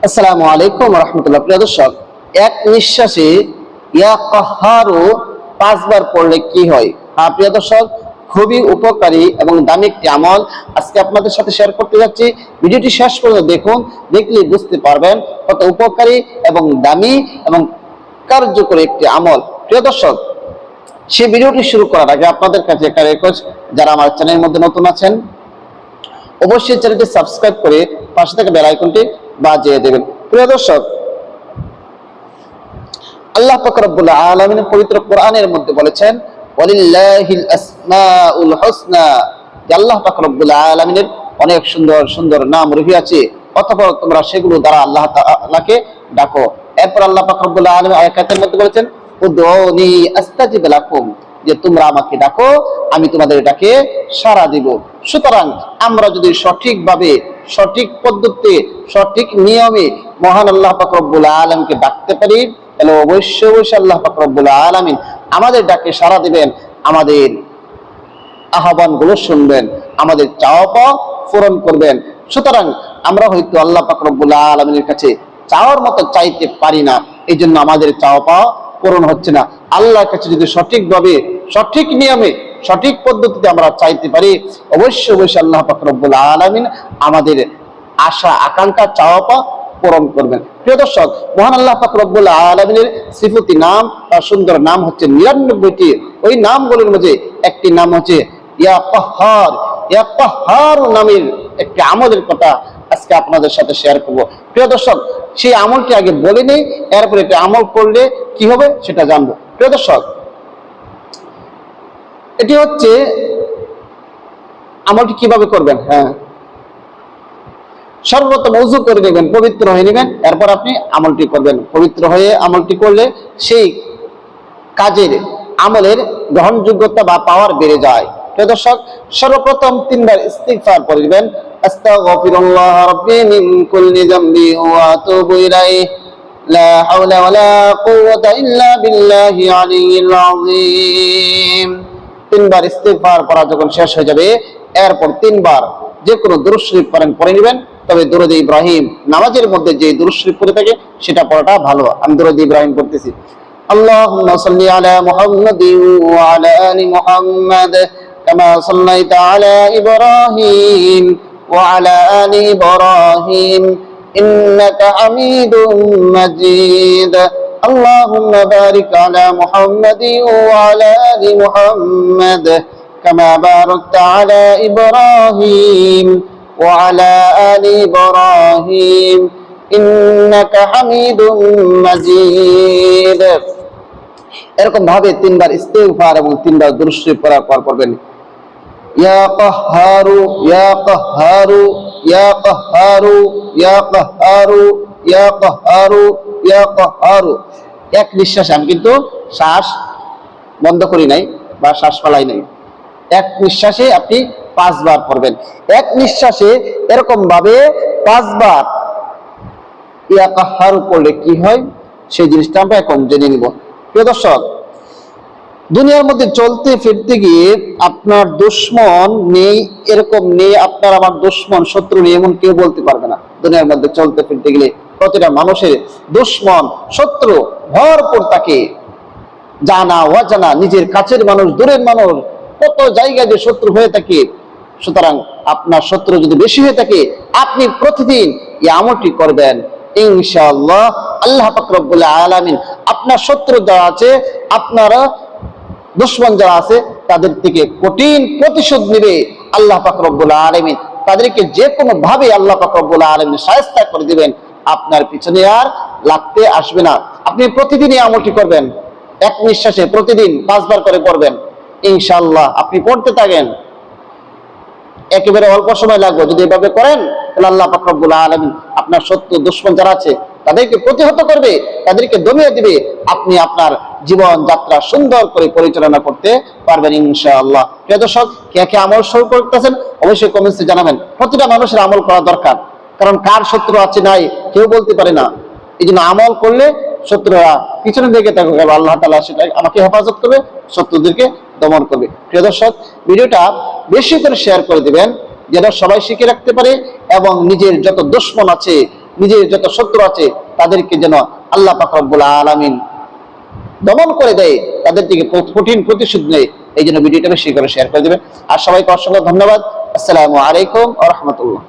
আসসালামু আলাইকুম ওয়া রাহমাতুল্লাহ। প্রিয় দর্শক, এক নিঃশ্বাসে ইয়া কাহ্হারু 5 বার পড়লে কি হয়? হ্যাঁ প্রিয় দর্শক, খুবই উপকারী এবং দামি একটি আমল আজকে আপনাদের সাথে শেয়ার করতে যাচ্ছি। ভিডিওটি শেষ পর্যন্ত দেখুন, দেখলে বুঝতে পারবেন কত উপকারী এবং দামি এবং কার্যকরী একটি আমল। প্রিয় দর্শক, সেই ভিডিওটি শুরু করার আগে আপনাদের কাছে একটা রিকোয়েস্ট, যারা আমার চ্যানেলের মধ্যে নতুন আছেন অবশ্যই চ্যানেলটি সাবস্ক্রাইব করে পাশে থাকা বেল আইকনটি বাজিয়ে দেবেন। প্রিয় দর্শক, আল্লাহ পাক রব্বুল আলামিন পবিত্র কোরআনের মধ্যে বলেছেন ওয়ালিল্লাহিল আসমাউল হুসনা, যে আল্লাহ পাক রব্বুল আলামিনের অনেক সুন্দর সুন্দর নাম রহিয়াছে, অতঃপর তোমরা সেগুলো দ্বারা আল্লাহ তাআলাকে ডাকো। এরপর আল্লাহ পাক রব্বুল আলামিন আয়াতের মধ্যে বলেছেন উদউনি আস্তাজিব লাকুম, যে তোমরা আমাকে ডাকো আমি তোমাদের ডাকে সাড়া দিব। সুতরাং আমরা যদি সঠিকভাবে, সঠিক পদ্ধতিতে, সঠিক নিয়মে মহান আল্লাহ পাক রব্বুল আলামিনকে ডাকতে পারি, তাহলে অবশ্যই অবশ্যই আল্লাহ পাক রব্বুল আলামিন আমাদের ডাকে সাড়া দিবেন, আমাদের আহ্বান গুলো শুনবেন, আমাদের চাওয়া পাওয়া পূরণ করবেন। সুতরাং আমরা হয়তো আল্লাহ পাক রব্বুল আলামিনের কাছে চাওয়ার মতো চাইতে পারি না, এই জন্য আমাদের চাওয়া পাওয়া পূরণ হচ্ছে না। আল্লাহর কাছে যদি সঠিকভাবে, সঠিক নিয়মে, সঠিক পদ্ধতিতে আমরা চাইতে পারি, অবশ্যই অবশ্যই আল্লাহ পাক রব্বুল আলামিন আমাদের আশা আকাঙ্ক্ষা চাওয়া পাওয়া পূরণ করবেন। প্রিয় দর্শক, মহান আল্লাহ পাক রব্বুল আলামিনের সিফাতি নাম, তার সুন্দর নাম হচ্ছে 99টি। ওই নামগুলোর মধ্যে একটি নাম হচ্ছে ইয়া কাহ্হার। ইয়া কাহ্হার নামের একটি আমলের কথা আজকে আপনাদের সাথে শেয়ার করব। প্রিয় দর্শক, সেই আমলটি আগে বলে নেই, এরপরে এটা আমল করলে কি হবে সেটা জানবো। প্রিয় দর্শক, এটি হচ্ছে আমলটি কিভাবে করবেন। সর্বপ্রথম ওযু করে নেবেন, পবিত্র হয়ে নেবেন, এরপর আপনি আমলটি করবেন। পবিত্র হয়ে আমলটি করলে সেই কাজের, আমলের গ্রহণযোগ্যতা বা পাওয়ার বেড়ে যায়। প্রিয় দর্শক, সর্বপ্রথম 3 বার ইস্তিগফার পড়বেন, আস্তাগফিরুল্লাহ রাব্বি মিন কুল্লি যামবি ওয়া আতুবু ইলাইহি লা হাওলা ওয়ালা কুওয়াতা ইল্লা বিল্লাহি আলিয়্যিল আযীম। 3 বার ইস্তিগফার পড়া যখন শেষ হয়ে যাবে, এরপর 3 বার যে কোনো দুরূদ শরীফ পড়ে নেবেন। তবে দুরূদ ইব্রাহিম, নামাজের মধ্যে যে দুরূদ শরীফ পড়ে থাকে সেটা পড়াটা ভালো। আমি দুরূদ ইব্রাহিম পড়তেছি, আল্লাহুম্মা সাল্লি আলা মুহাম্মাদিন ওয়া আলা আলি মুহাম্মাদ কামা সাল্লাইতা আলা ইব্রাহিম ওয়া আলা আলি ইব্রাহিম ইন্নাকা হামিদুম মাজিদ। আল্লাহুম্মা বারিক আলা মুহাম্মাদিন ওয়া আলা আলি মুহাম্মাদ কামা বারাকতা আলা ইব্রাহিম ওয়া আলা আলি ইব্রাহিম ইন্নাকা হামিদুম মাজিদ। এরকম ভাবে 3 বার ইস্তিগফার এবং 3 বার দুরূদ শরীফ পড়ার পর পড়বেন ইয়া কাহ্হারু ইয়া কাহ্হারু ইয়া কাহ্হারু ইয়া কাহ্হারু ইয়া কাহ্হারু ইয়া কাহ্হারু। এক নিঃশ্বাসে, আমি কিন্তু শ্বাস বন্ধ করি নাই বা শ্বাস ফেলাই নাই, এক নিঃশ্বাসে আপনি 5 বার পড়বেন। এক নিঃশ্বাসে এরকম ভাবে 5 বার ইয়া কাহ্হারু পড়লে কি হয় সেই জিনিসটা আমরা এখন জেনে নিব। প্রিয় দর্শক, দুনিয়ার মধ্যে চলতে ফিরতে গিয়ে আপনার দুশ্মন নেই এরকম নেই, আপনার আমার দুশ্মন শত্রু নেই এমন কেউ বলতে পারবে না। দুনিয়ার মধ্যে চলতে ফিরতে গেলে প্রতিটা মানুষের দুশ্মন শত্রু ভরপুর থাকে, জানা অজানা, নিজের কাছের মানুষ, দূরের মানুষ, কত জায়গায় যে শত্রু হয়ে থাকে। সুতরাং আপনার শত্রু যদি বেশি হয়ে থাকে, আপনি প্রতিদিন এই আমলটি করবেন, ইনশাআল্লাহ আল্লাহ পাক রব্বুল আলামিন আপনার শত্রু যারা আছে, আপনারা দুশমন যারা আছে, তাদের থেকে কঠিন প্রতিশোধ নেবে আল্লাহ পাক রব্বুল আলামিন। তাদেরকে যে কোনো ভাবে আল্লাহ পাক রব্বুল আলামিন শায়েস্তা করে দিবেন, আপনার পিছনে আর লাগতে আসবে না। আপনি প্রতিদিন এই আমলটি করবেন, এক নিঃশ্বাসে প্রতিদিন 5 বার করে পড়বেন, ইনশাআল্লাহ আপনি পড়তে থাকেন, একেবারে অল্প সময় লাগবে। যদি এভাবে করেন তাহলে আল্লাহ পাক রব্বুল আলামিন আপনার শত্রু দুশমন যারা আছে তাদেরকে প্রতিহত করবে, তাদেরকে দমিয়ে দিবে, আপনি আপনার জীবন যাত্রা সুন্দর করে পরিচালনা করতে পারবেন ইনশাআল্লাহ। প্রিয় দর্শক, কে কে আমল শুরু করতেছেন অবশ্যই কমেন্টসে জানাবেন। প্রতিটা মানুষের আমল করা দরকার, কারণ কার শত্রু আছে নাই কেউ বলতে পারে না। এই জন্য আমল করলে শত্রুরা পিছনে দিকে থাকবে, আল্লাহ তাআলা সেটা আমাকে হেফাজত করবে, শত্রুদেরকে দমন করবে। প্রিয় দর্শক, ভিডিওটা বেশি করে শেয়ার করে দিবেন, যেন সবাই শিখে রাখতে পারে এবং নিজের যত দুশমন আছে, নিজের যত শত্রু আছে তাদেরকে যেন আল্লাহ পাক রব্বুল আলামিন দমন করে দেয়, তাদের থেকে কঠিন প্রতিশোধ নেয়। এই জন্য ভিডিওটা বেশি করে শেয়ার করে দেবেন। আর সবাইকে অসংখ্য ধন্যবাদ। আসসালামু আলাইকুম ওয়া রাহমাতুল্লাহ।